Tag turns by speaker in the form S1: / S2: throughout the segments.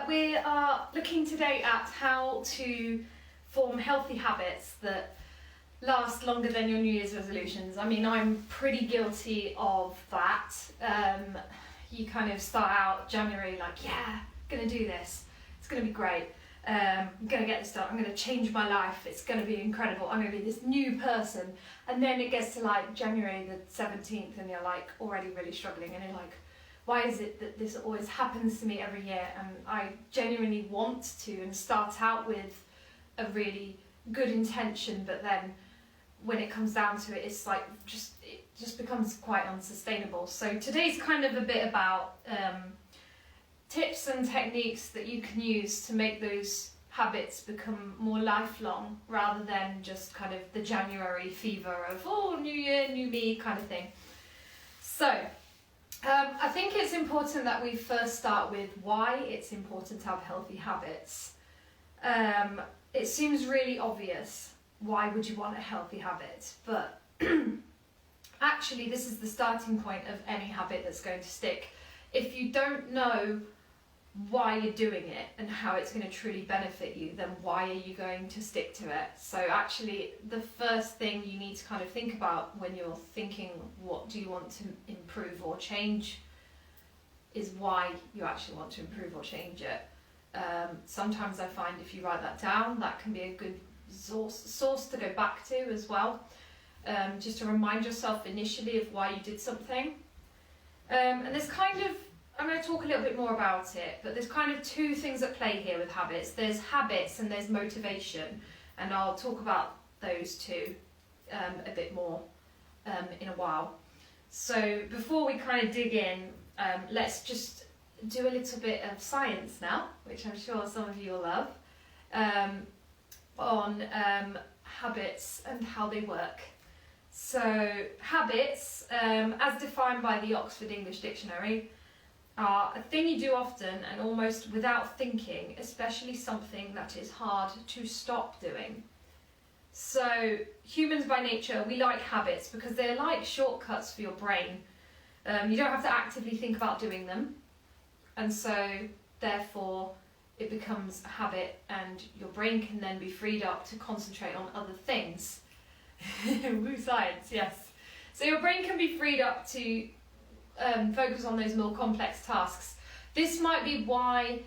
S1: We are looking today at how to form healthy habits that last longer than your New Year's resolutions. I mean, I'm pretty guilty of that. You kind of start out January like, yeah, I'm gonna do this. It's gonna be great. I'm gonna get this done. I'm gonna change my life. It's gonna be incredible. I'm gonna be this new person. And then it gets to like January the 17th and you're like already really struggling and you're like, why is it that this always happens to me every year? And I genuinely want to and start out with a really good intention, but then when it comes down to it, it's like it just becomes quite unsustainable. So today's kind of a bit about tips and techniques that you can use to make those habits become more lifelong rather than just kind of the January fever of, oh, new year, new me kind of thing. So I think it's important that we first start with why it's important to have healthy habits. It seems really obvious. Why would you want a healthy habit? But actually, this is the starting point of any habit that's going to stick. If you don't know why you're doing it and how it's going to truly benefit you, then why are you going to stick to it? So actually, the first thing you need to kind of think about when you're thinking what do you want to improve or change is why you actually want to improve or change it. Sometimes I find if you write that down, that can be a good source to go back to as well, just to remind yourself initially of why you did something. And there's kind of, I'm going to talk a little bit more about it, but there's kind of two things at play here with habits. There's habits and there's motivation, and I'll talk about those two a bit more in a while. So before we kind of dig in, let's just do a little bit of science now, which I'm sure some of you will love, on habits and how they work. So habits, as defined by the Oxford English Dictionary, are a thing you do often and almost without thinking, especially something that is hard to stop doing. So humans by nature, we like habits because they're like shortcuts for your brain. You don't have to actively think about doing them, and so therefore it becomes a habit and your brain can then be freed up to concentrate on other things. Woo, science, yes. So your brain can be freed up to focus on those more complex tasks. This might be why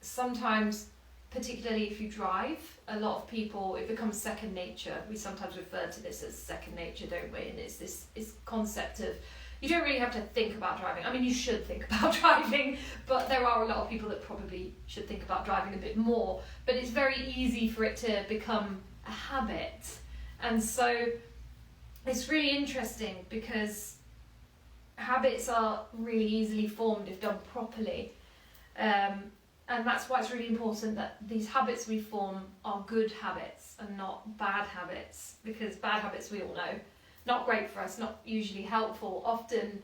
S1: sometimes, particularly if you drive, a lot of people, it becomes second nature. We sometimes refer to this as second nature, don't we? And it's this concept of, you don't really have to think about driving. I mean, you should think about driving, but there are a lot of people that probably should think about driving a bit more. But it's very easy for it to become a habit. And so it's really interesting because habits are really easily formed if done properly. And that's why it's really important that these habits we form are good habits and not bad habits, because bad habits, we all know, not great for us, not usually helpful, often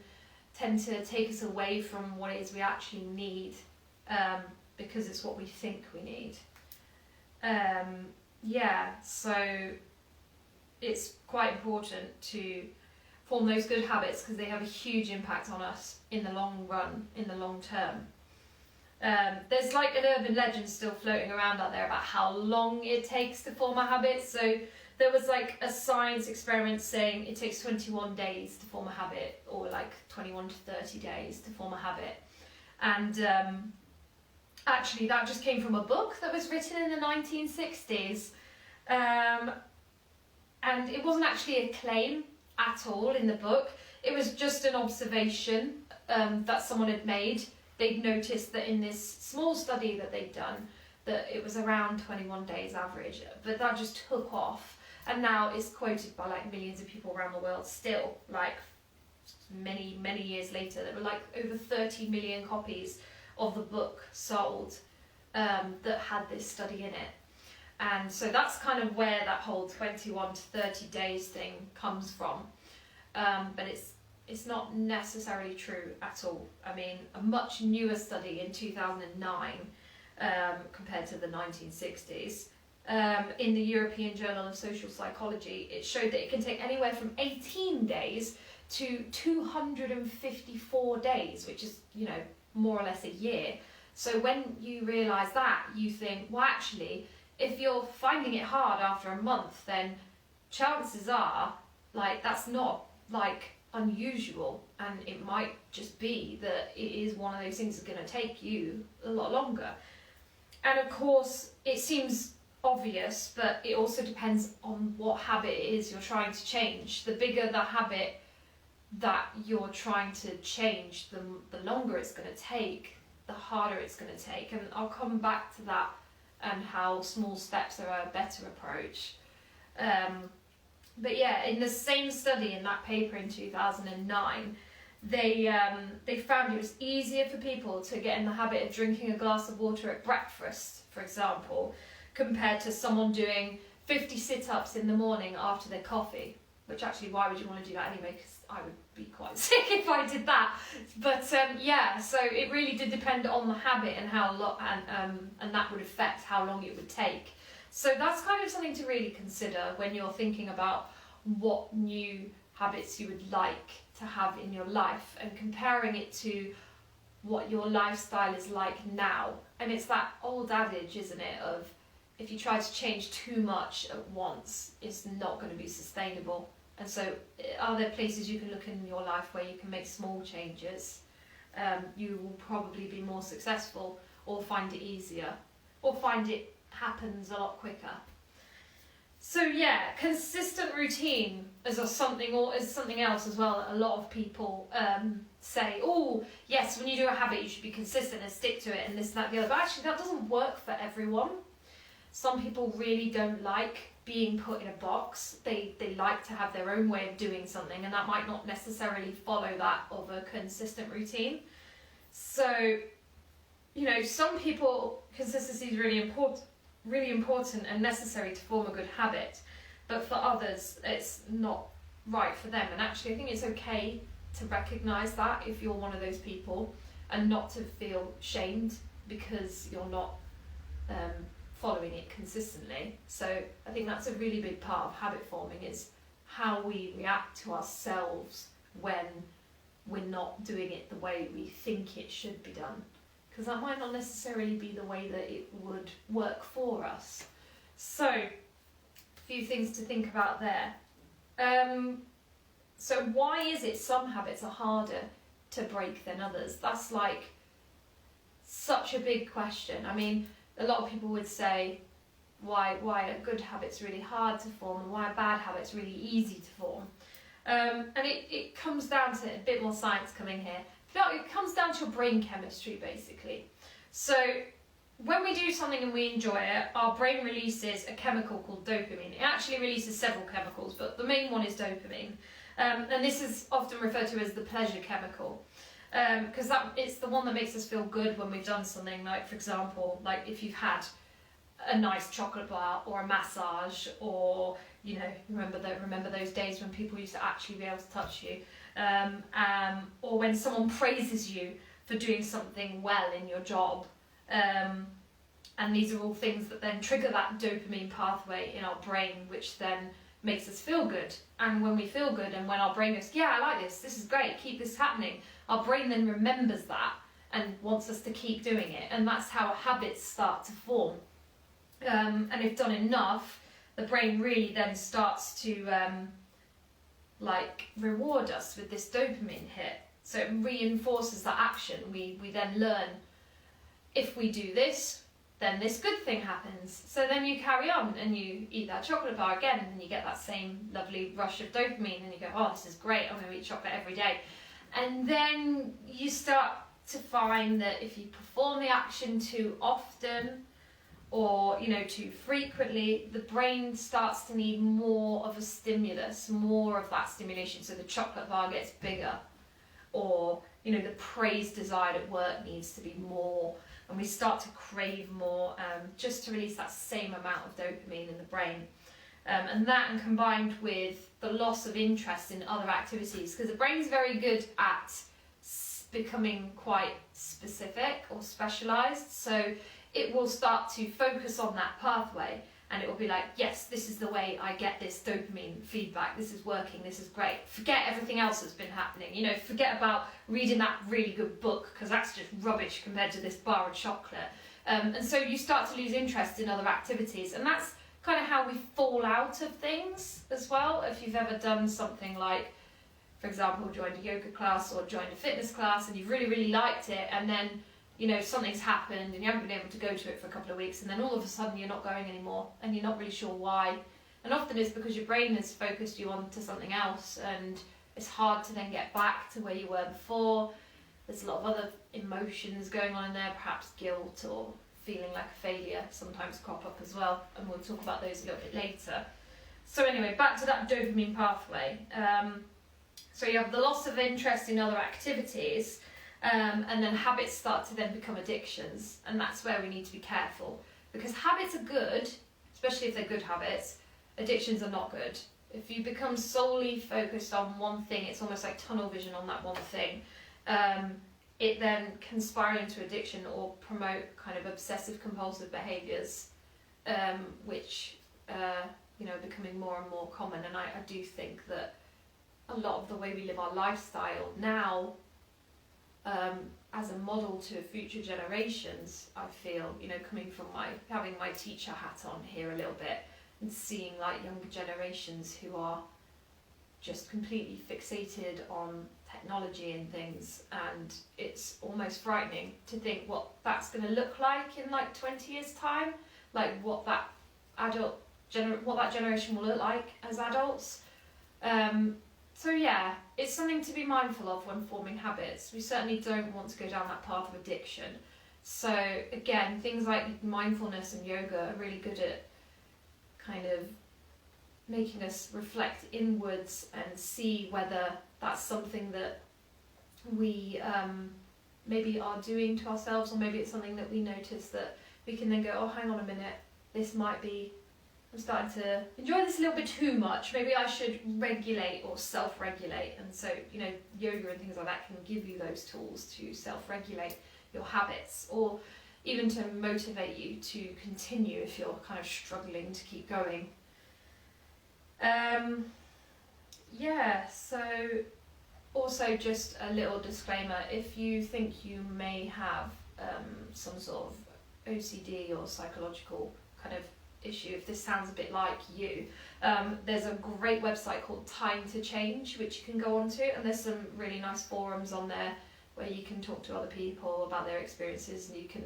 S1: tend to take us away from what it is we actually need, because it's what we think we need. So it's quite important to form those good habits because they have a huge impact on us in the long run, in the long term. There's like an urban legend still floating around out there about how long it takes to form a habit. So there was like a science experiment saying it takes 21 days to form a habit, or like 21 to 30 days to form a habit. And actually that just came from a book that was written in the 1960s. And it wasn't actually a claim at all in the book. It was just an observation that someone had made. They'd noticed that in this small study that they'd done, that it was around 21 days average, but that just took off. And now it's quoted by like millions of people around the world still, like many, many years later. There were like over 30 million copies of the book sold that had this study in it. And so that's kind of where that whole 21 to 30 days thing comes from. But it's not necessarily true at all. I mean, a much newer study in 2009 compared to the 1960s in the European Journal of Social Psychology, it showed that it can take anywhere from 18 days to 254 days, which is, more or less a year. So when you realise that, you think, well, actually, if you're finding it hard after a month, then chances are, that's not, unusual, and it might just be that it is one of those things that's going to take you a lot longer. And of course, it seems obvious, but it also depends on what habit it is you're trying to change. The bigger the habit that you're trying to change, the longer it's going to take, the harder it's going to take. And I'll come back to that and how small steps are a better approach. But yeah, in the same study, in that paper in 2009, they found it was easier for people to get in the habit of drinking a glass of water at breakfast, for example, compared to someone doing 50 sit-ups in the morning after their coffee. Which actually, why would you want to do that anyway? Because I would be quite sick if I did that. But so it really did depend on the habit and how and that would affect how long it would take. So that's kind of something to really consider when you're thinking about what new habits you would like to have in your life, and comparing it to what your lifestyle is like now. And it's that old adage, isn't it, of if you try to change too much at once, it's not going to be sustainable. And so are there places you can look in your life where you can make small changes? You will probably be more successful, or find it easier, or find it happens a lot quicker. So yeah, consistent routine is something else as well. A lot of people say, oh yes, when you do a habit you should be consistent and stick to it and this, that, and the other. But actually that doesn't work for everyone. Some people really don't like being put in a box. They like to have their own way of doing something, and that might not necessarily follow that of a consistent routine. So, some people, consistency is really important and necessary to form a good habit, but for others it's not right for them. And actually I think it's okay to recognise that if you're one of those people, and not to feel shamed because you're not following it consistently. So I think that's a really big part of habit forming, is how we react to ourselves when we're not doing it the way we think it should be done, because that might not necessarily be the way that it would work for us. So a few things to think about there. So why is it some habits are harder to break than others? That's such a big question. I mean, a lot of people would say why are good habits really hard to form, and why are bad habits really easy to form. And it comes down to a bit more science coming here. It comes down to your brain chemistry, basically. So when we do something and we enjoy it, our brain releases a chemical called dopamine. It actually releases several chemicals, but the main one is dopamine. And this is often referred to as the pleasure chemical. Because it's the one that makes us feel good when we've done something, for example, if you've had a nice chocolate bar or a massage, or remember those days when people used to actually be able to touch you, or when someone praises you for doing something well in your job, and these are all things that then trigger that dopamine pathway in our brain, which then makes us feel good. And when we feel good, and when our brain goes, yeah, I like this is great, keep this happening, our brain then remembers that and wants us to keep doing it. And that's how habits start to form. And if done enough, the brain really then starts to reward us with this dopamine hit. So it reinforces that action. We then learn, if we do this, then this good thing happens. So then you carry on and you eat that chocolate bar again, and you get that same lovely rush of dopamine, and you go, oh, this is great, I'm going to eat chocolate every day. And then you start to find that if you perform the action too often, or too frequently, the brain starts to need more of a stimulus, more of that stimulation. So the chocolate bar gets bigger, or the praise desired at work needs to be more, and we start to crave more, just to release that same amount of dopamine in the brain. And that, and combined with the loss of interest in other activities, because the brain's very good at becoming quite specific or specialised, so it will start to focus on that pathway, and it will be like, yes, this is the way I get this dopamine feedback, this is working, this is great. Forget everything else that's been happening, you know, forget about reading that really good book, because that's just rubbish compared to this bar of chocolate. And so you start to lose interest in other activities, and that's kind of how we fall out of things as well. If you've ever done something like, for example, joined a yoga class or joined a fitness class and you've really, really liked it, and then, you know, something's happened and you haven't been able to go to it for a couple of weeks, and then all of a sudden you're not going anymore and you're not really sure why. And often it's because your brain has focused you on to something else, and it's hard to then get back to where you were before. There's a lot of other emotions going on in there, perhaps guilt or feeling like a failure sometimes crop up as well, and we'll talk about those a little bit later. So anyway, back to that dopamine pathway. So you have the loss of interest in other activities, and then habits start to then become addictions, and that's where we need to be careful, because habits are good, especially if they're good habits. Addictions are not good. If you become solely focused on one thing, it's almost like tunnel vision on that one thing. It then can spiral into addiction or promote kind of obsessive compulsive behaviours, which you know, are becoming more and more common. And I do think that a lot of the way we live our lifestyle now, as a model to future generations, I feel, you know, coming from having my teacher hat on here a little bit and seeing like younger generations who are just completely fixated on technology and things, and it's almost frightening to think what that's going to look like in like 20 years time, like what that generation will look like as adults. So yeah, it's something to be mindful of when forming habits. We certainly don't want to go down that path of addiction. So again, things like mindfulness and yoga are really good at kind of making us reflect inwards and see whether that's something that we maybe are doing to ourselves, or maybe it's something that we notice that we can then go, oh, hang on a minute, this might be, I'm starting to enjoy this a little bit too much. Maybe I should regulate or self-regulate. And so, you know, yoga and things like that can give you those tools to self-regulate your habits, or even to motivate you to continue if you're kind of struggling to keep going. Yeah, so also just a little disclaimer, if you think you may have some sort of OCD or psychological kind of issue, if this sounds a bit like you, there's a great website called Time to Change which you can go onto, and there's some really nice forums on there where you can talk to other people about their experiences, and you can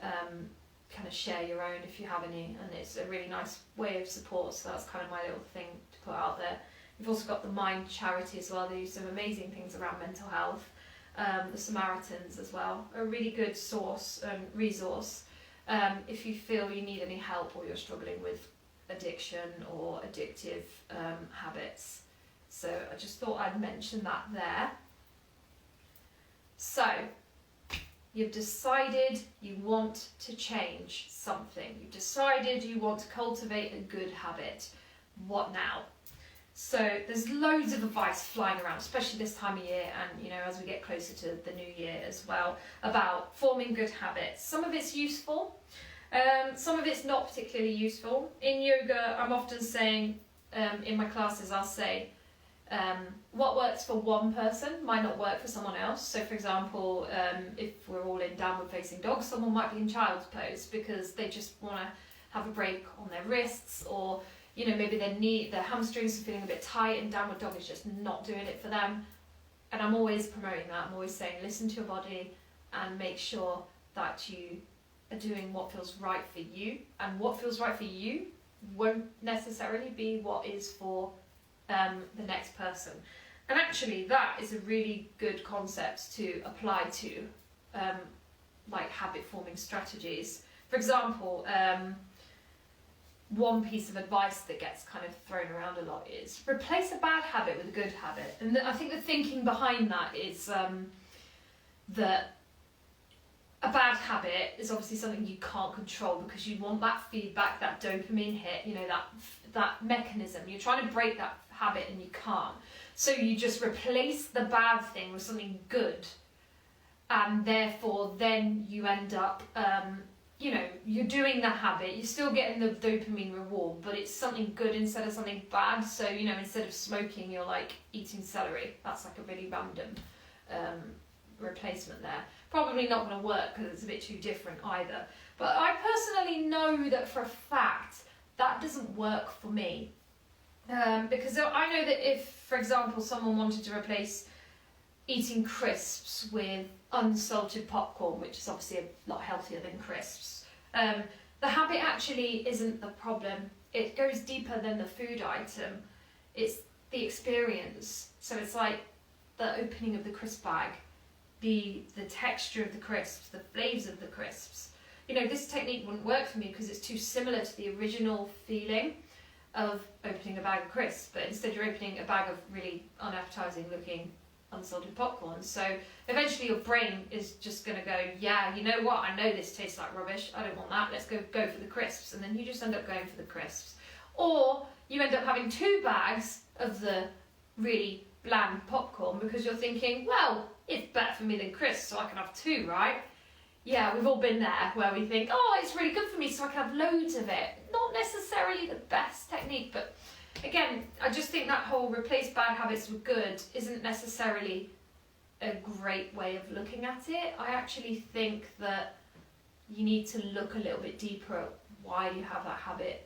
S1: kind of share your own if you have any, and it's a really nice way of support. So that's kind of my little thing to put out there. You've also got the Mind charity as well. They do some amazing things around mental health. The Samaritans as well are a really good source and resource if you feel you need any help or you're struggling with addiction or addictive habits. So I just thought I'd mention that there. So you've decided you want to change something. You've decided you want to cultivate a good habit. What now? So there's loads of advice flying around, especially this time of year, and you know, as we get closer to the new year as well, about forming good habits. Some of it's useful, some of it's not particularly useful. In yoga, I'm often saying, in my classes, I'll say, what works for one person might not work for someone else. So for example, if we're all in downward facing dog, someone might be in child's pose because they just want to have a break on their wrists, or you know, maybe their hamstrings are feeling a bit tight and downward dog is just not doing it for them. And I'm always promoting that. I'm always saying, listen to your body and make sure that you are doing what feels right for you. And what feels right for you won't necessarily be what is for the next person. And actually that is a really good concept to apply to like habit forming strategies. For example, one piece of advice that gets kind of thrown around a lot is replace a bad habit with a good habit. And I think the thinking behind that is that a bad habit is obviously something you can't control because you want that feedback, that dopamine hit, you know, that mechanism. You're trying to break that habit and you can't. So you just replace the bad thing with something good, and therefore then you end up you're doing the habit, you're still getting the dopamine reward, but it's something good instead of something bad. So, instead of smoking, you're like eating celery. That's like a really random replacement there. Probably not going to work because it's a bit too different either. But I personally know that for a fact that doesn't work for me. Because I know that if, for example, someone wanted to replace eating crisps with unsalted popcorn, which is obviously a lot healthier than crisps, the habit actually isn't the problem. It goes deeper than the food item. It's the experience. So it's like the opening of the crisp bag, the texture of the crisps, the flavours of the crisps. This technique wouldn't work for me because it's too similar to the original feeling of opening a bag of crisps, but instead you're opening a bag of really unappetising looking unsalted popcorn. So eventually your brain is just going to go, yeah, you know what, I know this tastes like rubbish, I don't want that, let's go for the crisps. And then you just end up going for the crisps. Or you end up having 2 bags of the really bland popcorn because you're thinking, well, it's better for me than crisps, so I can have 2, right? Yeah, we've all been there where we think, oh, it's really good for me, so I can have loads of it. Not necessarily the best technique, but again, I just think that whole replace bad habits with good isn't necessarily a great way of looking at it. I actually think that you need to look a little bit deeper at why you have that habit,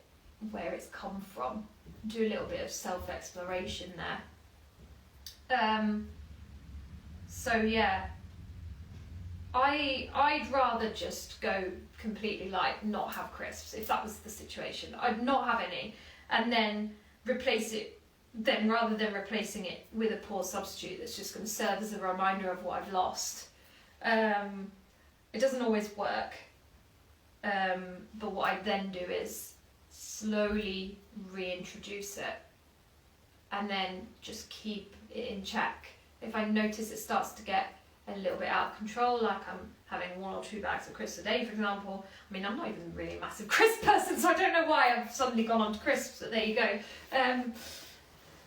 S1: where it's come from. Do a little bit of self-exploration there. So yeah, I'd rather just go completely like not have crisps if that was the situation. I'd not have any and then replace it, then rather than replacing it with a poor substitute that's just going to serve as a reminder of what I've lost. It doesn't always work, but what I then do is slowly reintroduce it and then just keep it in check. If I notice it starts to get a little bit out of control, like I'm having 1 or 2 bags of crisps a day, for example. I mean, I'm not even really a massive crisp person, so I don't know why I've suddenly gone on to crisps, but there you go.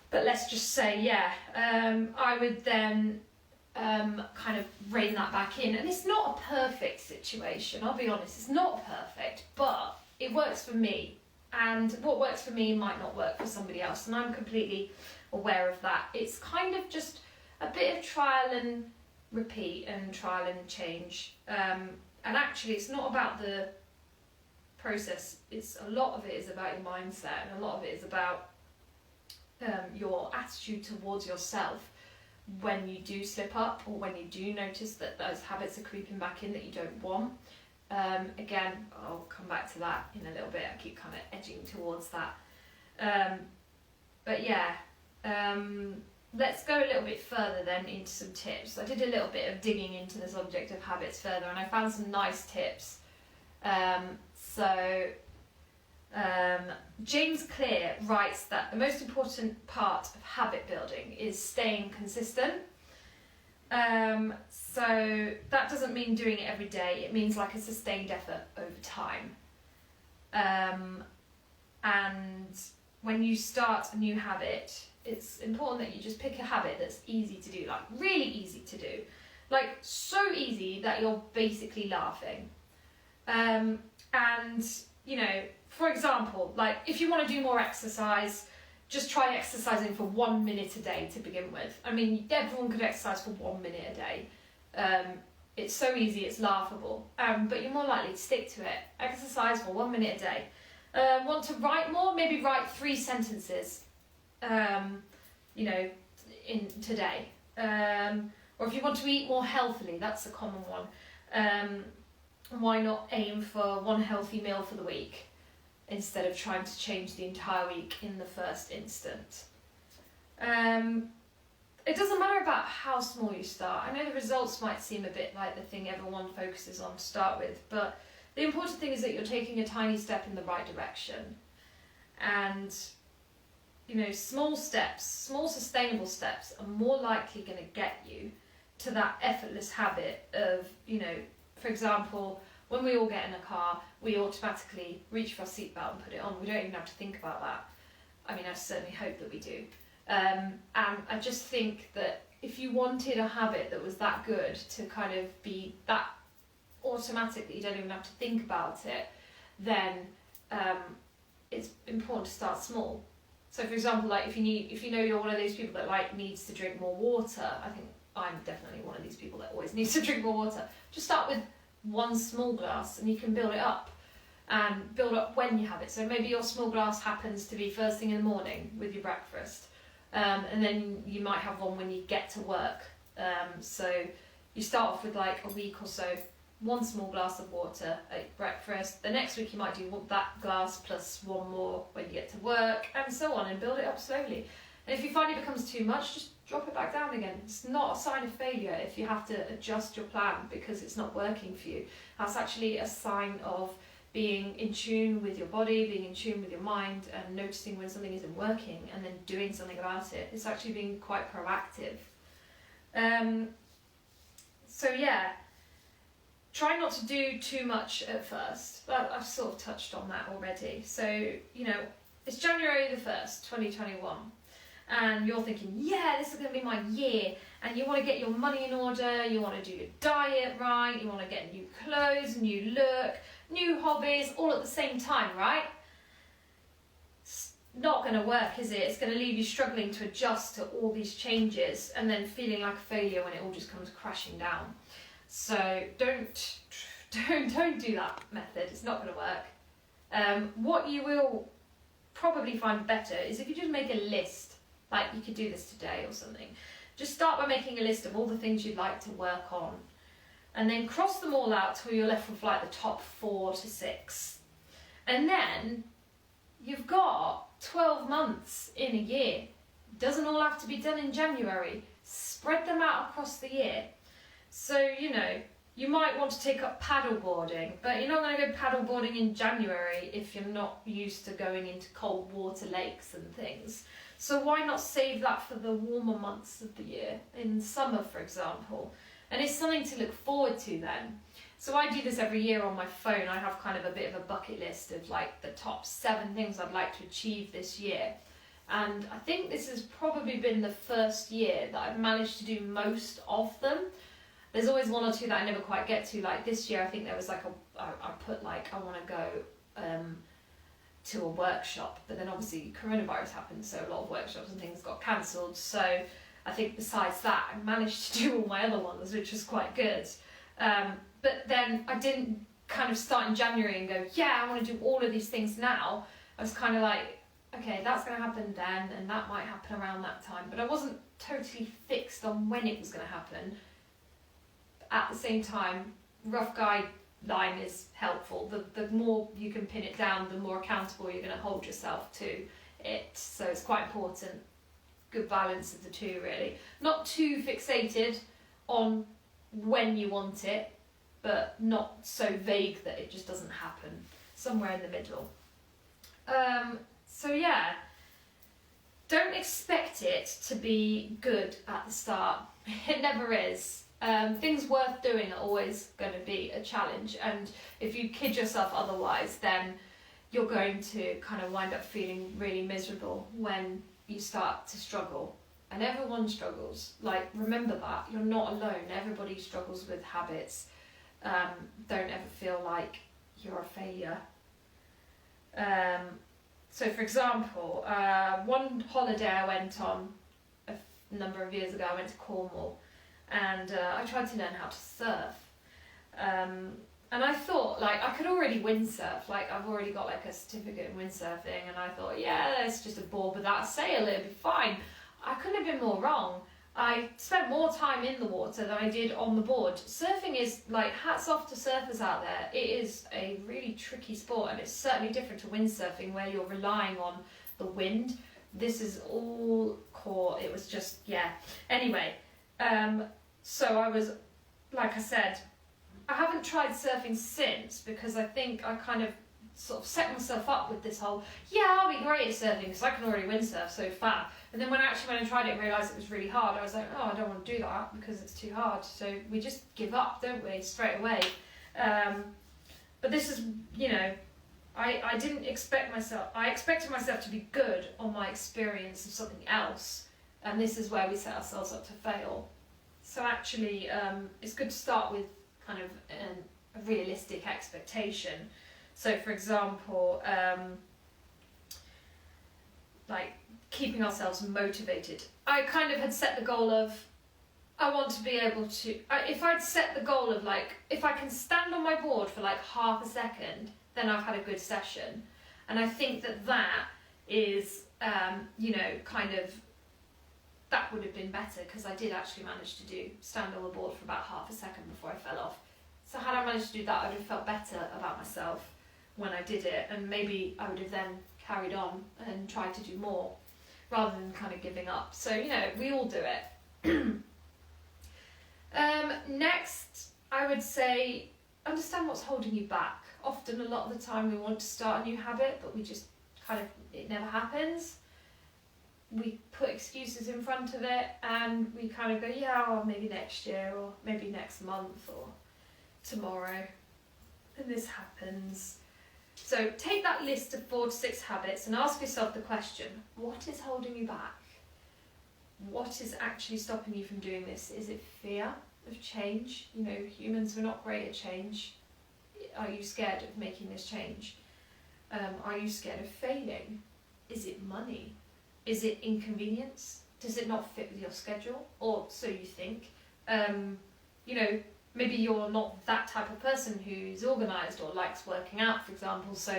S1: But let's just say, yeah, I would then kind of rein that back in. And it's not a perfect situation, I'll be honest, it's not perfect, but it works for me. And what works for me might not work for somebody else, and I'm completely aware of that. It's kind of just a bit of trial and repeat and trial and change, and actually it's not about the process, it's a lot of it is about your mindset, and a lot of it is about your attitude towards yourself when you do slip up, or when you do notice that those habits are creeping back in that you don't want. Again, I'll come back to that in a little bit, I keep kind of edging towards that, but yeah, let's go a little bit further then into some tips. I did a little bit of digging into the subject of habits further, and I found some nice tips. James Clear writes that the most important part of habit building is staying consistent. So that doesn't mean doing it every day, it means like a sustained effort over time. And when you start a new habit, it's important that you just pick a habit that's easy to do, like really easy to do. Like so easy that you're basically laughing. And, for example, like if you want to do more exercise, just try exercising for 1 minute a day to begin with. I mean, everyone could exercise for 1 minute a day. It's so easy, it's laughable. But you're more likely to stick to it. Exercise for 1 minute a day. Want to write more? Maybe write 3 sentences. In today, or if you want to eat more healthily, that's a common one. Why not aim for 1 healthy meal for the week instead of trying to change the entire week in the first instant? It doesn't matter about how small you start. I know the results might seem a bit like the thing everyone focuses on to start with, but the important thing is that you're taking a tiny step in the right direction. And small steps, small sustainable steps are more likely going to get you to that effortless habit of, for example, when we all get in a car, we automatically reach for our seatbelt and put it on. We don't even have to think about that. I mean, I certainly hope that we do. And I just think that if you wanted a habit that was that good to kind of be that automatic that you don't even have to think about it, then it's important to start small. So for example, like if you know you're one of those people that like needs to drink more water, I think I'm definitely one of these people that always needs to drink more water. Just start with one small glass and you can build it up, and build up when you have it. So maybe your small glass happens to be first thing in the morning with your breakfast, and then you might have one when you get to work. So you start off with like a week or so, one small glass of water at breakfast. The next week you might do that glass plus one more when you get to work, and so on, and build it up slowly. And if you find it becomes too much, just drop it back down again. It's not a sign of failure if you have to adjust your plan because it's not working for you. That's actually a sign of being in tune with your body, being in tune with your mind, and noticing when something isn't working and then doing something about it. It's actually being quite proactive. So yeah, try not to do too much at first. I've sort of touched on that already. So, it's January the 1st, 2021. And you're thinking, yeah, this is going to be my year. And you want to get your money in order, you want to do your diet right, you want to get new clothes, new look, new hobbies, all at the same time, right? It's not going to work, is it? It's going to leave you struggling to adjust to all these changes and then feeling like a failure when it all just comes crashing down. So don't do that method. It's not going to work. What you will probably find better is if you just make a list. Like you could do this today or something. Just start by making a list of all the things you'd like to work on, and then cross them all out till you're left with like the top 4 to 6. And then you've got 12 months in a year. It doesn't all have to be done in January. Spread them out across the year. So, you might want to take up paddleboarding, but you're not going to go paddleboarding in January if you're not used to going into cold water lakes and things. So why not save that for the warmer months of the year, in summer for example? And it's something to look forward to then. So I do this every year on my phone. I have kind of a bit of a bucket list of like the top 7 things I'd like to achieve this year. And I think this has probably been the first year that I've managed to do most of them. There's always 1 or 2 that I never quite get to. Like this year, I think there was I put like, I want to go to a workshop, but then obviously coronavirus happened, so a lot of workshops and things got cancelled. So I think besides that, I managed to do all my other ones, which was quite good. But then I didn't kind of start in January and go, yeah, I want to do all of these things now. I was kind of like, okay, that's going to happen then, and that might happen around that time. But I wasn't totally fixed on when it was going to happen. At the same time, rough guideline is helpful. The more you can pin it down, the more accountable you're going to hold yourself to it. So it's quite important. Good balance of the two, really. Not too fixated on when you want it, but not so vague that it just doesn't happen. Somewhere in the middle. So yeah, don't expect it to be good at the start. It never is. Things worth doing are always going to be a challenge, and if you kid yourself otherwise, then you're going to kind of wind up feeling really miserable when you start to struggle. And everyone struggles. Like, remember that. You're not alone. Everybody struggles with habits. Don't ever feel like you're a failure. So for example, one holiday I went on a number of years ago, I went to Cornwall, and I tried to learn how to surf. And I thought, like, I could already windsurf. Like, I've already got like a certificate in windsurfing, and I thought, yeah, it's just a board without a sail, it'll be fine. I couldn't have been more wrong. I spent more time in the water than I did on the board. Surfing is, like, hats off to surfers out there. It is a really tricky sport, and it's certainly different to windsurfing where you're relying on the wind. This is all core. It was just, yeah. Anyway, so I was, like I said, I haven't tried surfing since because I think I kind of sort of set myself up with this whole, yeah, I'll be great at surfing because I can already windsurf so far. And then when I tried it and realised it was really hard, I was like, oh, I don't want to do that because it's too hard. So we just give up, don't we, straight away. But this is, you know, I didn't expect myself, I expected myself to be good on my experience of something else. And this is where we set ourselves up to fail. So actually, it's good to start with kind of a realistic expectation. So for example, like keeping ourselves motivated. I kind of had set the goal of, I want to be able to, if I'd set the goal of like, if I can stand on my board for like half a second, then I've had a good session. And I think that is, kind of, that would have been better, because I did actually manage to stand on the board for about half a second before I fell off. So had I managed to do that, I would have felt better about myself when I did it, and maybe I would have then carried on and tried to do more, rather than kind of giving up. So, we all do it. Next, I would say, understand what's holding you back. Often, a lot of the time, we want to start a new habit, but we just it never happens. We put excuses in front of it, and we kind of go, maybe next year, or maybe next month, or tomorrow, and this happens. So take that list of 4 to 6 habits and ask yourself the question, what is holding you back? What is actually stopping you from doing this? Is it fear of change? Humans are not great at change. Are you scared of making this change? Are you scared of failing? Is it money? Is it inconvenience? Does it not fit with your schedule? Or so you think. Maybe you're not that type of person who's organised or likes working out, for example. So,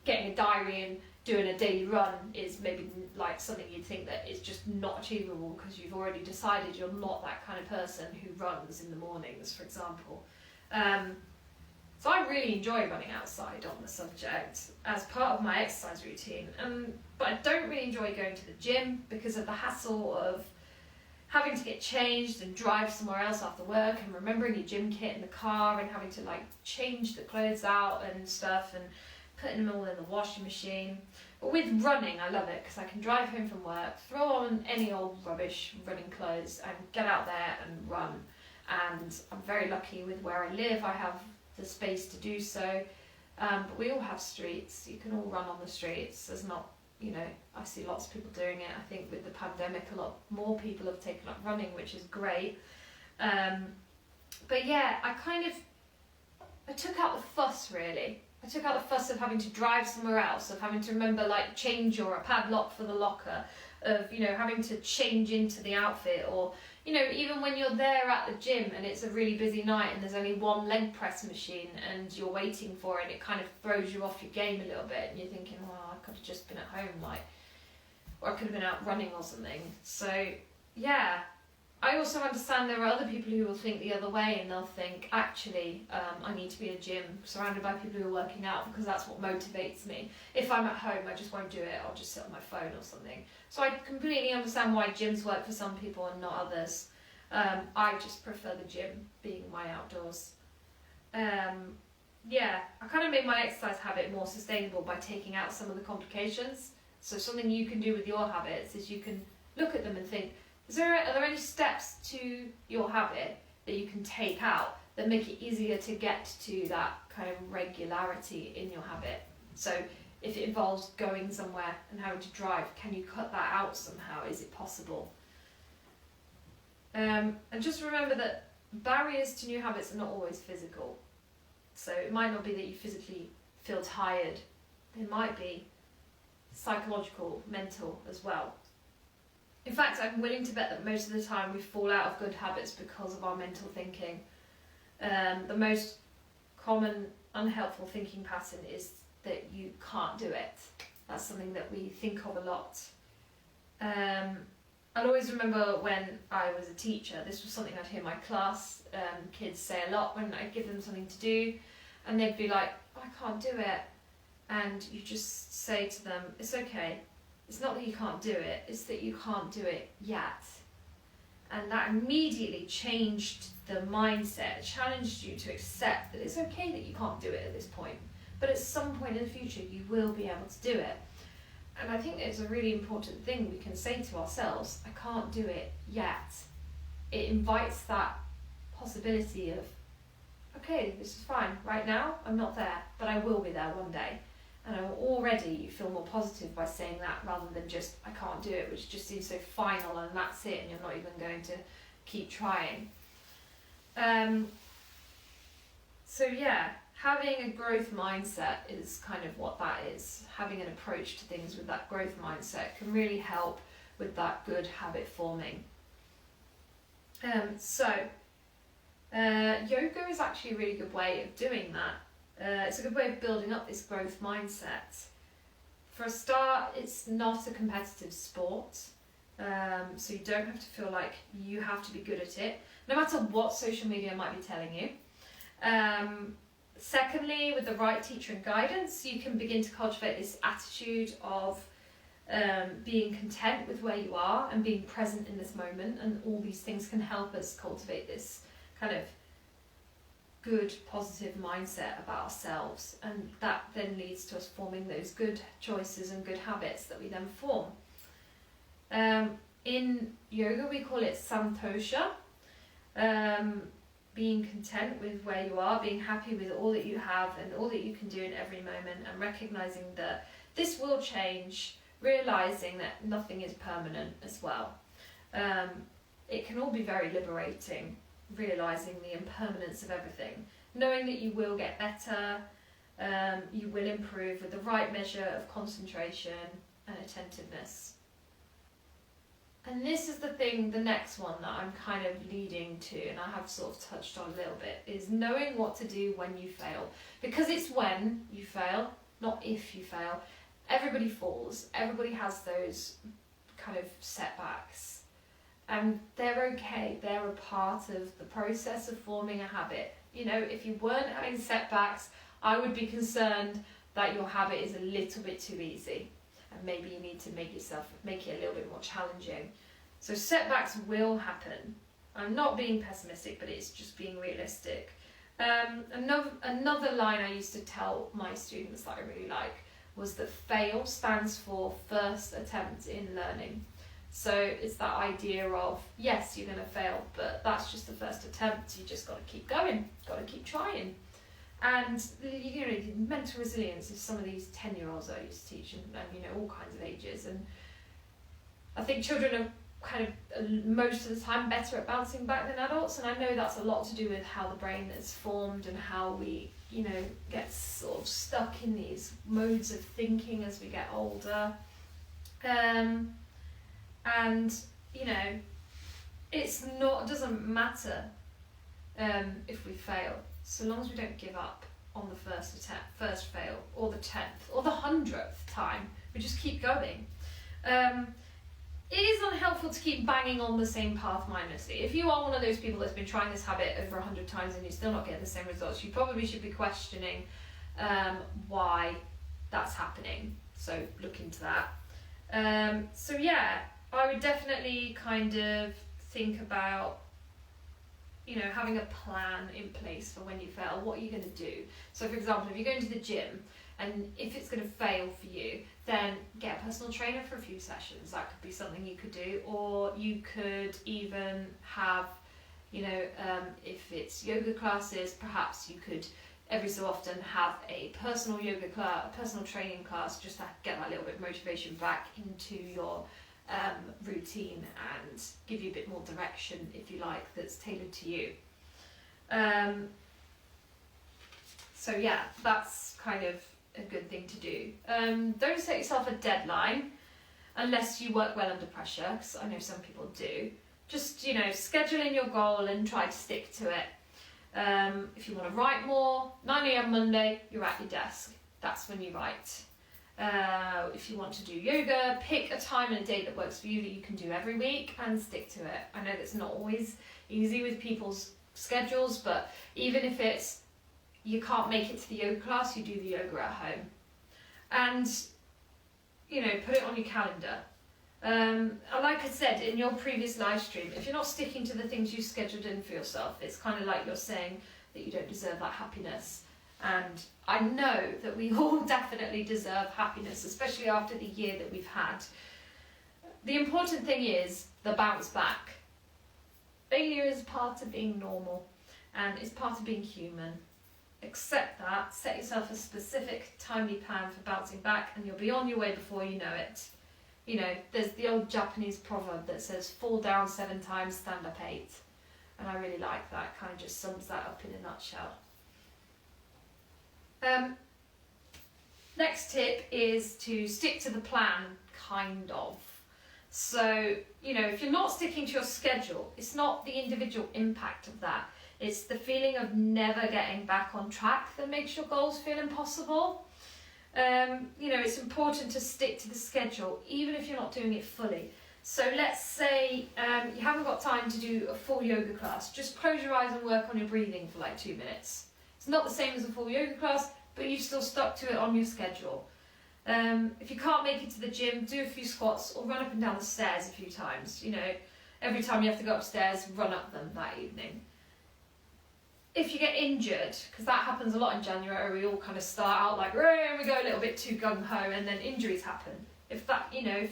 S1: getting a diary and doing a daily run is maybe like something you'd think that is just not achievable, because you've already decided you're not that kind of person who runs in the mornings, for example. So I really enjoy running outside on the subject as part of my exercise routine, but I don't really enjoy going to the gym because of the hassle of having to get changed and drive somewhere else after work, and remembering your gym kit in the car, and having to change the clothes out and stuff, and putting them all in the washing machine. But with running, I love it, because I can drive home from work, throw on any old rubbish running clothes, and get out there and run. And I'm very lucky with where I live. I have the space to do so. But we all have streets. You can all run on the streets. There's not, I see lots of people doing it. I think with the pandemic, a lot more people have taken up running, which is great. But yeah, I took out the fuss, really. I took out the fuss of having to drive somewhere else, of having to remember, change a padlock for the locker, of, having to change into the outfit, or, even when you're there at the gym and it's a really busy night and there's only one leg press machine and you're waiting for it, and it kind of throws you off your game a little bit, and you're thinking, well, I could have just been at home, or I could have been out running or something. So, yeah. I also understand there are other people who will think the other way, and they'll think, actually, I need to be in a gym surrounded by people who are working out, because that's what motivates me. If I'm at home, I just won't do it. I'll just sit on my phone or something. So I completely understand why gyms work for some people and not others. I just prefer the gym being my outdoors. Yeah, I kind of made my exercise habit more sustainable by taking out some of the complications. So something you can do with your habits is you can look at them and think, are there any steps to your habit that you can take out that make it easier to get to that kind of regularity in your habit? So if it involves going somewhere and having to drive, can you cut that out somehow? Is it possible? And just remember that barriers to new habits are not always physical. So it might not be that you physically feel tired. It might be psychological, mental as well. In fact, I'm willing to bet that most of the time we fall out of good habits because of our mental thinking. The most common unhelpful thinking pattern is that you can't do it. That's something that we think of a lot. I'll always remember when I was a teacher, this was something I'd hear my class kids say a lot when I give them something to do, and they'd be like, oh, I can't do it. And you just say to them, it's okay. It's not that you can't do it, it's that you can't do it yet. And that immediately changed the mindset, challenged you to accept that it's okay that you can't do it at this point, but at some point in the future you will be able to do it. And I think it's a really important thing we can say to ourselves, I can't do it yet. It invites that possibility of, okay, this is fine, right now I'm not there, but I will be there one day. And already you feel more positive by saying that, rather than just, I can't do it, which just seems so final and that's it, and you're not even going to keep trying. So yeah, having a growth mindset is kind of what that is. Having an approach to things with that growth mindset can really help with that good habit forming. Yoga is actually a really good way of doing that. It's a good way of building up this growth mindset. For a start, it's not a competitive sport, so you don't have to feel like you have to be good at it, no matter what social media might be telling you. Secondly, with the right teacher and guidance, you can begin to cultivate this attitude of being content with where you are and being present in this moment, and all these things can help us cultivate this kind of good, positive mindset about ourselves, and that then leads to us forming those good choices and good habits that we then form. In yoga, we call it Santosha, being content with where you are, being happy with all that you have and all that you can do in every moment, and recognizing that this will change, realizing that nothing is permanent as well. It can all be very liberating, realizing the impermanence of everything, knowing that you will get better, you will improve with the right measure of concentration and attentiveness. And this is the next one that I'm kind of leading to, and I have sort of touched on a little bit, is knowing what to do when you fail. Because it's when you fail, not if you fail. Everybody falls, everybody has those kind of setbacks. And they're okay, they're a part of the process of forming a habit. You know, if you weren't having setbacks, I would be concerned that your habit is a little bit too easy. And maybe you need to make it a little bit more challenging. So setbacks will happen. I'm not being pessimistic, but it's just being realistic. Another line I used to tell my students that I really like was that FAIL stands for first attempt in learning. So it's that idea of, yes, you're going to fail, but that's just the first attempt. You just got to keep going, got to keep trying. And you know, mental resilience is some of these 10-year-olds I used to teach, and you know, all kinds of ages. And I think children are kind of most of the time better at bouncing back than adults, and I know that's a lot to do with how the brain is formed and how we, you know, get sort of stuck in these modes of thinking as we get older. And you know, it doesn't matter if we fail, so long as we don't give up on the first attempt, first fail, or the 10th, or the 100th time. We just keep going. It is unhelpful to keep banging on the same path mindlessly. If you are one of those people that's been trying this habit over 100 times and you're still not getting the same results, you probably should be questioning why that's happening. So look into that. So yeah, I would definitely kind of think about, you know, having a plan in place for when you fail. What are you going to do? So for example, if you're going to the gym and if it's going to fail for you, then get a personal trainer for a few sessions. That could be something you could do. Or you could even have, you know, if it's yoga classes, perhaps you could every so often have a personal yoga class, a personal training class, just to get that little bit of motivation back into your routine and give you a bit more direction, if you like, that's tailored to you. So yeah, that's kind of a good thing to do. Don't set yourself a deadline unless you work well under pressure, because I know some people do. Just, you know, schedule in your goal and try to stick to it. If you want to write more, 9 a.m. Monday, you're at your desk. That's when you write. If you want to do yoga, pick a time and a date that works for you that you can do every week and stick to it. I know that's not always easy with people's schedules, but even if it's you can't make it to the yoga class, you do the yoga at home. And, you know, put it on your calendar. Like I said in your previous live stream, if you're not sticking to the things you scheduled in for yourself, it's kind of like you're saying that you don't deserve that happiness. And I know that we all definitely deserve happiness, especially after the year that we've had. The important thing is the bounce back. Failure is part of being normal and it's part of being human. Accept that, set yourself a specific timely plan for bouncing back, and you'll be on your way before you know it. You know, there's the old Japanese proverb that says, fall down 7 times, stand up 8. And I really like that, kind of just sums that up in a nutshell. Next tip is to stick to the plan, kind of. So, if you're not sticking to your schedule, it's not the individual impact of that. It's the feeling of never getting back on track that makes your goals feel impossible. It's important to stick to the schedule, even if you're not doing it fully. So let's say you haven't got time to do a full yoga class. Just close your eyes and work on your breathing for like 2 minutes. It's not the same as a full yoga class, but you've still stuck to it on your schedule. If you can't make it to the gym, do a few squats or run up and down the stairs a few times. Every time you have to go upstairs, run up them that evening. If you get injured, because that happens a lot in January, we all kind of start out like, we go a little bit too gung-ho, and then injuries happen. If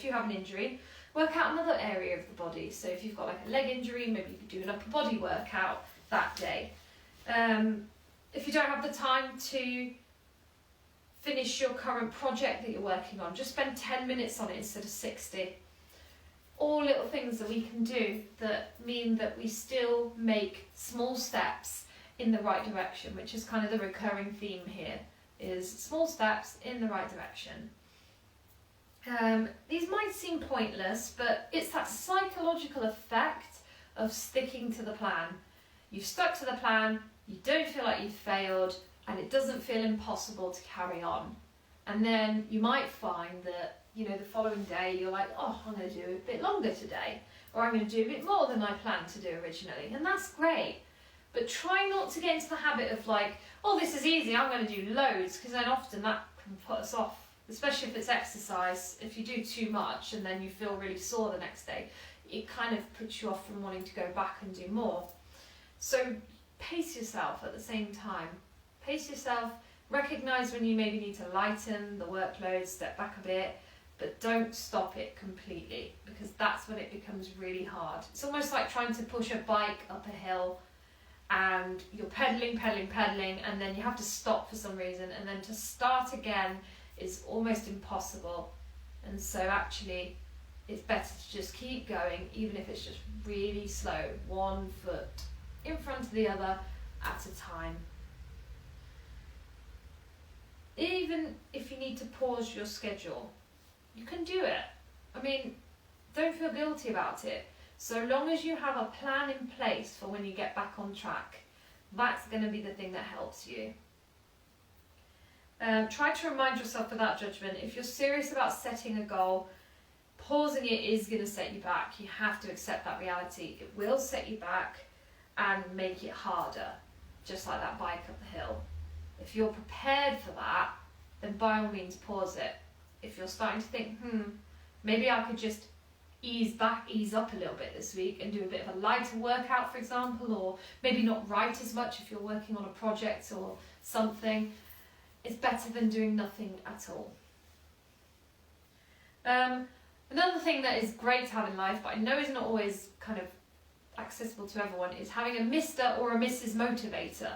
S1: you have an injury, work out another area of the body. So if you've got like a leg injury, maybe you could do an upper body workout that day. If you don't have the time to finish your current project that you're working on, just spend 10 minutes on it instead of 60. All little things that we can do that mean that we still make small steps in the right direction, which is kind of the recurring theme here, is small steps in the right direction. These might seem pointless, but it's that psychological effect of sticking to the plan. You've stuck to the plan, you don't feel like you've failed, and it doesn't feel impossible to carry on. And then you might find that, the following day you're like, I'm going to do a bit longer today, or I'm going to do a bit more than I planned to do originally, and that's great. But try not to get into the habit of like, this is easy, I'm going to do loads, because then often that can put us off, especially if it's exercise. If you do too much and then you feel really sore the next day, it kind of puts you off from wanting to go back and do more. So pace yourself at the same time. Pace yourself, recognise when you maybe need to lighten the workload, step back a bit, but don't stop it completely, because that's when it becomes really hard. It's almost like trying to push a bike up a hill and you're pedaling, and then you have to stop for some reason, and then to start again is almost impossible. And so actually it's better to just keep going, even if it's just really slow, 1 foot in front of the other at a time. Even if you need to pause your schedule, you can do it. Don't feel guilty about it. So long as you have a plan in place for when you get back on track, that's going to be the thing that helps you. Try to remind yourself without judgment. If you're serious about setting a goal, pausing it is going to set you back. You have to accept that reality. It will set you back and make it harder, just like that bike up the hill. If you're prepared for that, then by all means pause it. If you're starting to think, maybe I could just ease up a little bit this week and do a bit of a lighter workout, for example, or maybe not write as much if you're working on a project or something, it's better than doing nothing at all. Another thing that is great to have in life, but I know is not always kind of accessible to everyone, is having a Mr. or a Mrs. motivator.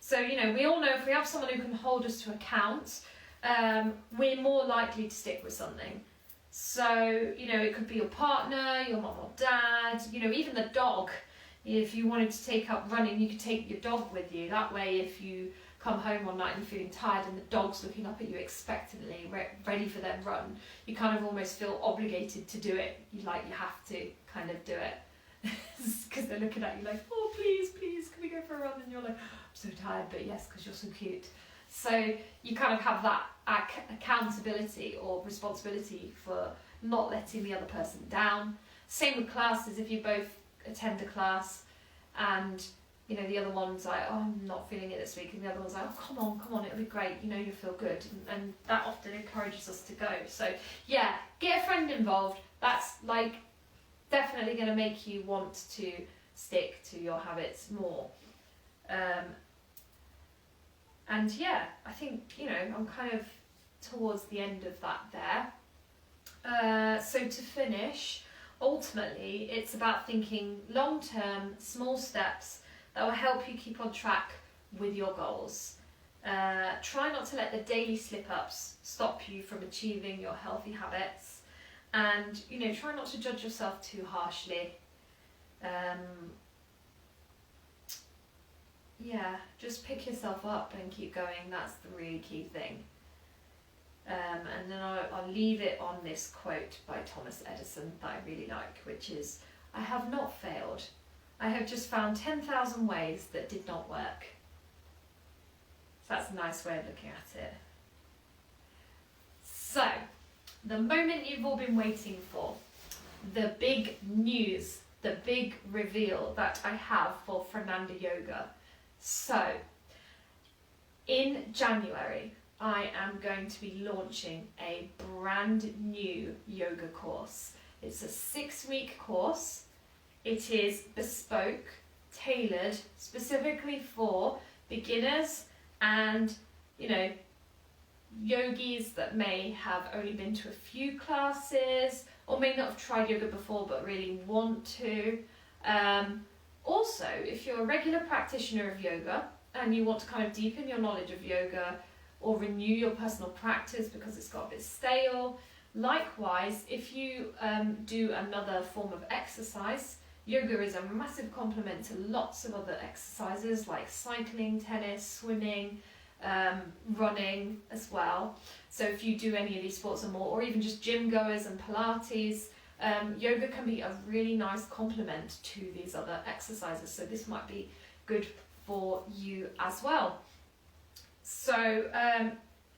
S1: So, we all know if we have someone who can hold us to account, we're more likely to stick with something. So, it could be your partner, your mum or dad, even the dog. If you wanted to take up running, you could take your dog with you. That way, if you come home one night and you're feeling tired and the dog's looking up at you expectantly, ready for their run, you kind of almost feel obligated to do it. You have to kind of do it. Because they're looking at you like, please, can we go for a run? And you're like, I'm so tired, but yes, because you're so cute. So you kind of have that accountability or responsibility for not letting the other person down. Same with classes. If you both attend a class and the other one's like, I'm not feeling it this week, and the other one's like, come on, it'll be great, you'll feel good, and that often encourages us to go. So yeah, get a friend involved. That's definitely going to make you want to stick to your habits more. And yeah, I think, I'm kind of towards the end of that there. So to finish, ultimately, it's about thinking long-term, small steps that will help you keep on track with your goals. Try not to let the daily slip-ups stop you from achieving your healthy habits. And, try not to judge yourself too harshly. yeah, just pick yourself up and keep going. That's the really key thing. And then I'll leave it on this quote by Thomas Edison that I really like, which is, "I have not failed. I have just found 10,000 ways that did not work." So that's a nice way of looking at it. So, the moment you've all been waiting for, the big news, the big reveal that I have for Frananda Yoga. So, in January, I am going to be launching a brand new yoga course. It's a 6-week course. It is bespoke, tailored specifically for beginners and, yogis that may have only been to a few classes or may not have tried yoga before but really want to. Also, if you're a regular practitioner of yoga and you want to kind of deepen your knowledge of yoga or renew your personal practice because it's got a bit stale. Likewise, if you do another form of exercise, yoga is a massive complement to lots of other exercises like cycling, tennis, swimming, running as well. So if you do any of these sports or more, or even just gym goers and Pilates, yoga can be a really nice complement to these other exercises. So this might be good for you as well. So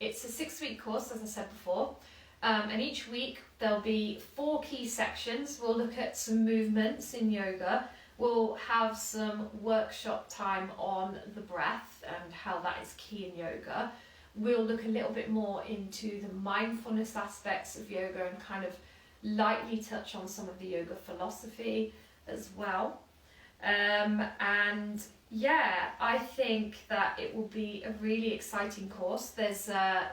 S1: it's a 6-week course, as I said before, and each week there'll be 4 key sections. We'll look at some movements in yoga. We'll have some workshop time on the breath and how that is key in yoga. We'll look a little bit more into the mindfulness aspects of yoga and kind of lightly touch on some of the yoga philosophy as well. And yeah, I think that it will be a really exciting course.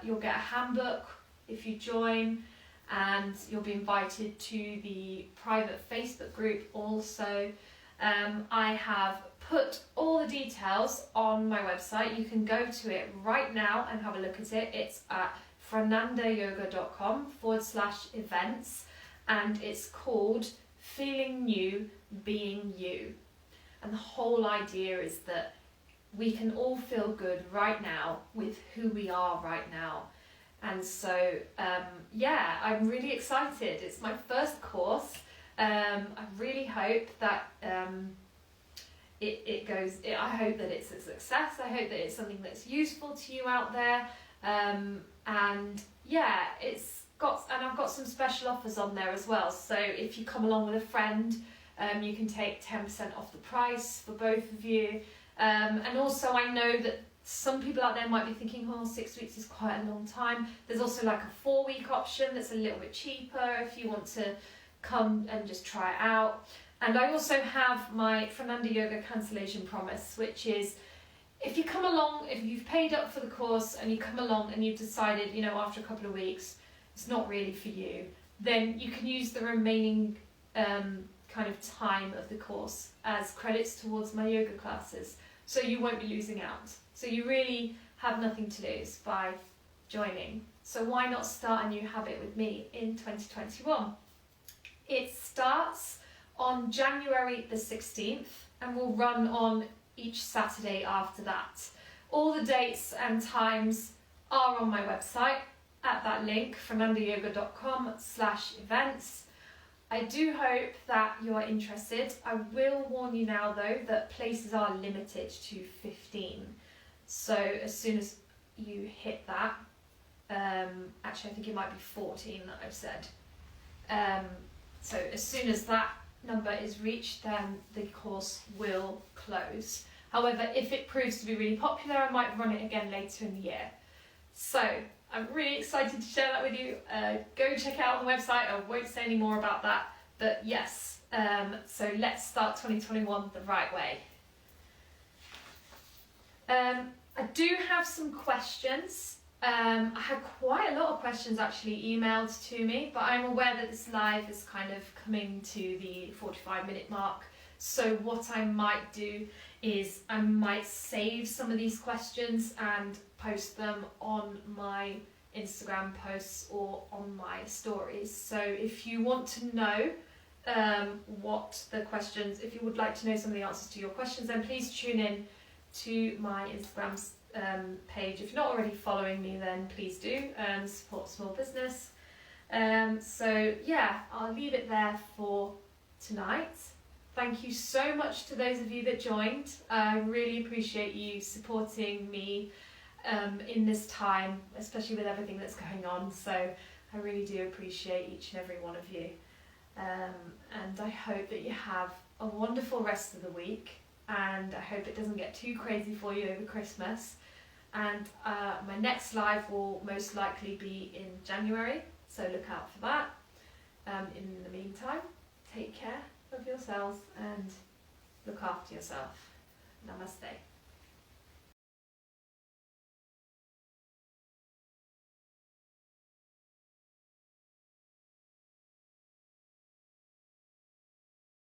S1: You'll get a handbook if you join, and you'll be invited to the private Facebook group also. I have put all the details on my website. You can go to it right now and have a look at it. It's at franandayoga.com/events, and it's called Feeling New, Being You. And the whole idea is that we can all feel good right now with who we are right now. And so, I'm really excited. It's my first course. I really hope that it goes. I hope that it's a success. I hope that it's something that's useful to you out there. I've got some special offers on there as well. So if you come along with a friend, you can take 10% off the price for both of you. And also I know that some people out there might be thinking, 6 weeks is quite a long time. There's also like a 4-week option that's a little bit cheaper if you want to come and just try it out. And I also have my Frananda Yoga cancellation promise, which is if you come along, if you've paid up for the course and you come along and you've decided, after a couple of weeks, it's not really for you, then you can use the remaining kind of time of the course as credits towards my yoga classes. So you won't be losing out. So you really have nothing to lose by joining. So why not start a new habit with me in 2021? It starts on January the 16th and will run on each Saturday after that. All the dates and times are on my website at that link, franandayoga.com/events. I do hope that you are interested. I will warn you now though that places are limited to 15. So as soon as you hit that, actually I think it might be 14 that I've said. So as soon as that number is reached, then the course will close. However, if it proves to be really popular, I might run it again later in the year. So I'm really excited to share that with you. Go check it out on the website. I won't say any more about that. But yes, so let's start 2021 the right way. I do have some questions. I had quite a lot of questions actually emailed to me, but I'm aware that this live is kind of coming to the 45-minute mark. So what I might do is I might save some of these questions and post them on my Instagram posts or on my stories. So if you want to know what the questions, if you would like to know some of the answers to your questions, then please tune in to my Instagram page. If you're not already following me, then please do, support small business. So yeah, I'll leave it there for tonight. Thank you so much to those of you that joined. I really appreciate you supporting me in this time, especially with everything that's going on. So I really do appreciate each and every one of you. And I hope that you have a wonderful rest of the week, and I hope it doesn't get too crazy for you over Christmas. And my next live will most likely be in January, so look out for that. In the meantime, take care of yourselves and look after yourself. Namaste.